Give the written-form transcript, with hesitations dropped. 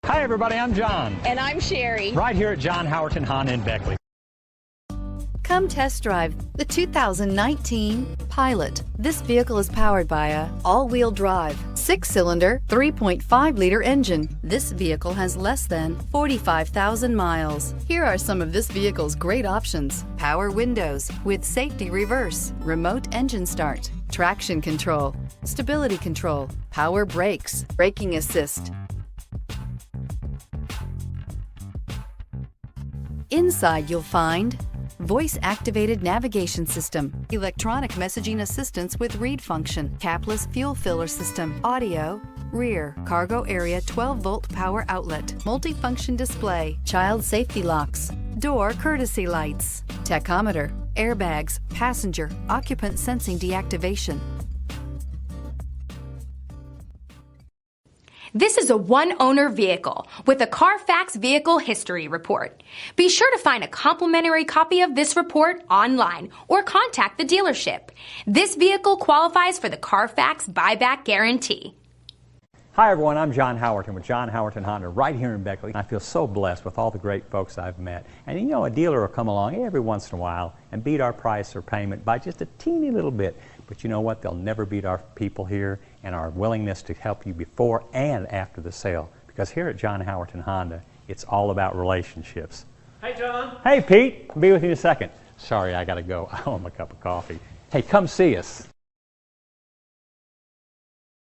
Hi everybody, I'm John. And I'm Sherry. Right here at John Howerton Honda in Beckley. Come test drive the 2019 Pilot. This vehicle is powered by a all-wheel drive, 6-cylinder, 3.5-liter engine. This vehicle has less than 45,000 miles. Here are some of this vehicle's great options: power windows with safety reverse, remote engine start, traction control, stability control, power brakes, braking assist. Inside you'll find voice-activated navigation system, electronic messaging assistance with read function, capless fuel filler system, audio, rear, cargo area 12-volt power outlet, multifunction display, child safety locks, door courtesy lights, tachometer, airbags, passenger, occupant sensing deactivation. This is a one-owner vehicle with a CARFAX Vehicle History Report. Be sure to find a complimentary copy of this report online or contact the dealership. This vehicle qualifies for the CARFAX Buyback Guarantee. Hi everyone, I'm John Howerton with John Howerton Honda right here in Beckley. I feel so blessed with all the great folks I've met. And you know, a dealer will come along every once in a while and beat our price or payment by just a teeny little bit. But you know what? They'll never beat our people here and our willingness to help you before and after the sale. Because here at John Howerton Honda, it's all about relationships. Hey, John. Hey, Pete. I'll be with you in a second. Sorry, I got to go. I owe him a cup of coffee. Hey, come see us.